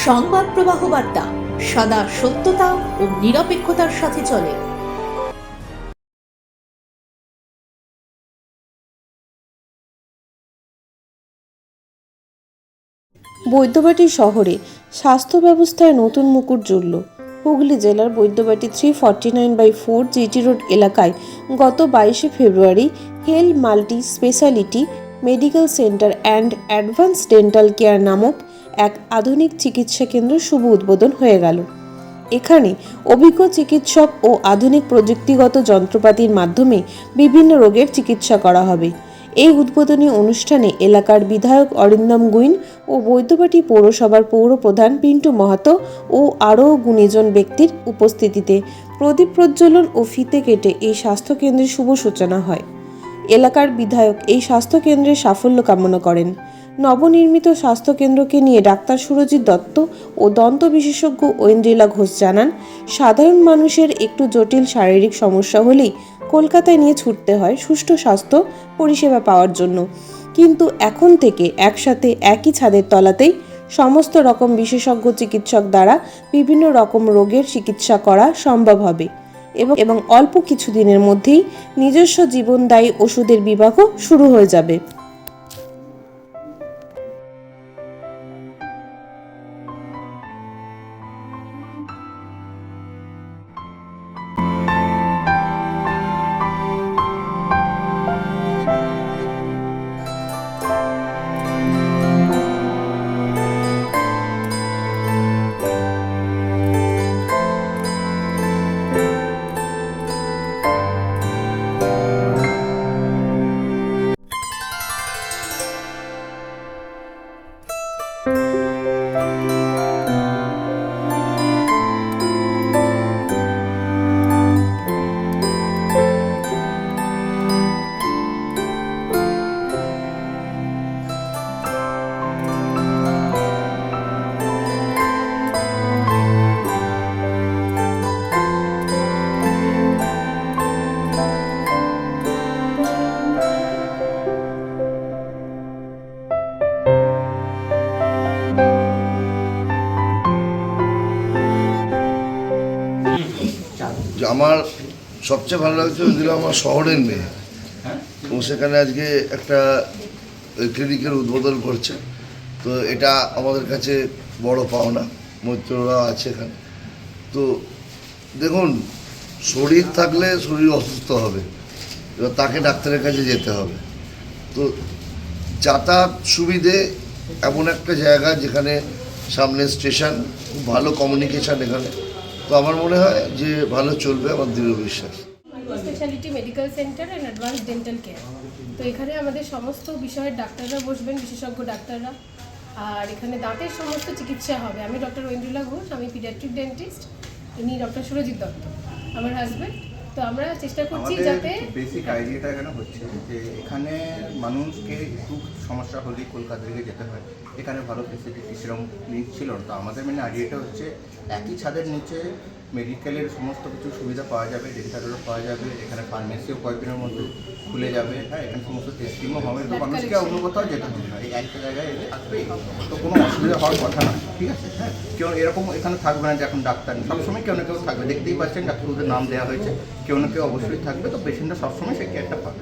সংবাদ প্রবাহ বার্তা সদা সত্যতা ও নিরপেক্ষতার সাথে চলে। বৈদ্যবাটি শহরে স্বাস্থ্য ব্যবস্থায় নতুন মুকুট জুড়ল। হুগলি জেলার বৈদ্যবাটি 349/4 জিটি রোড এলাকায় গত 22শে ফেব্রুয়ারি হেল multi speciality medical centre and advance dental care নামক এক আধুনিক চিকিৎসা কেন্দ্র শুভ উদ্বোধন হয়ে গেল। এখানে অভিজ্ঞ চিকিৎসক ও আধুনিক প্রযুক্তিগত যন্ত্রপাতির মাধ্যমে বিভিন্ন রোগের চিকিৎসা করা হবে। এই উদ্বোধনী অনুষ্ঠানে এলাকার বিধায়ক অরিন্দম গুইন ও বৈদ্যবাটি পৌরসভার পৌরপ্রধান পিন্টু মাহাতো ও আরও গুণীজন ব্যক্তির উপস্থিতিতে প্রদীপ প্রজ্বলন ও ফিতে কেটে এই স্বাস্থ্যকেন্দ্রের শুভ সূচনা হয়। এলাকার বিধায়ক এই স্বাস্থ্যকেন্দ্রের সাফল্য কামনা করেন। নবনির্মিত স্বাস্থ্যকেন্দ্রকে নিয়ে ডাক্তার সুরজিৎ দত্ত ও দন্ত বিশেষজ্ঞ ঐন্দ্রিলা ঘোষ জানান, সাধারণ মানুষের একটু জটিল শারীরিক সমস্যা হলেই কলকাতায় নিয়ে ছুটতে হয় সুষ্ঠু স্বাস্থ্য পরিষেবা পাওয়ার জন্য, কিন্তু এখন থেকে একসাথে একই ছাদের তলাতেই সমস্ত রকম বিশেষজ্ঞ চিকিৎসক দ্বারা বিভিন্ন রকম রোগের চিকিৎসা করা সম্ভব হবে এবং অল্প কিছু দিনের মধ্যেই নিজস্ব জীবনদায়ী ওষুধের বিভাগও শুরু হয়ে যাবে। আমার সবচেয়ে ভালো লাগছে ওইগুলো আমার শহরের মেয়ে, এবং সেখানে আজকে একটা ক্লিনিকের উদ্বোধন করছে। তো এটা আমাদের কাছে বড় পাওনা, মৈত্ররা আছে এখানে। তো দেখুন, শরীর থাকলে শরীর অসুস্থ হবে, এবার তাকে ডাক্তারের কাছে যেতে হবে। তো যাতায়াত সুবিধে, এমন একটা জায়গা যেখানে সামনে স্টেশন, খুব ভালো কমিউনিকেশান এখানে। তো আমার মনে হয় যে ভালো চলবে, আমার দৃঢ় বিশ্বাস। Speciality medical centre and advance dental care. তো এখানে আমাদের সমস্ত বিষয়ের ডাক্তাররা বসবেন, বিশেষজ্ঞ ডাক্তাররা, আর এখানে দাঁতের সমস্ত চিকিৎসা হবে। আমি ডক্টর ঐন্দ্রিলা ঘোষ, আমি পিডিয়াট্রিক ডেন্টিস্ট। ইনি ডক্টর সুরজিৎ দত্ত, আমার হাজব্যান্ড। তো আমরা চেষ্টা করছি যাতে বেসিক আইডিয়াটা এখানে হচ্ছে যে এখানে মানুষকে একটু সমস্যা হলেই কলকাতা থেকে যেতে হয়, এখানে ভালো ফেসিলিটি সেরকম ক্লিনিক ছিল না। তো আমাদের মেন আইডিয়াটা হচ্ছে একই ছাদের নিচে মেডিকেলের সমস্ত কিছু সুবিধা পাওয়া যাবে, ডেন্টালেরও পাওয়া যাবে, এখানে ফার্মেসিও কয়েকদিনের মধ্যে খুলে যাবে। হ্যাঁ, এখানে সমস্ত টেস্টিংও হবে, তো মানুষকে অন্য কোথাও যেতে হবে না, এই একটা জায়গায় এসে থাকবেই, তো কোনো অসুবিধা হওয়ার কথা না। ঠিক আছে, হ্যাঁ, কেউ এরকম এখানে থাকবে না যে এখন ডাক্তার নেই, সবসময় কেউ না কেউ থাকবে। দেখতেই পাচ্ছেন ডাক্তারদের নাম দেওয়া হয়েছে, কেউ না কেউ অবশ্যই থাকবে, তো পেশেন্টরা সবসময় সেই কেয়ারটা পাবে।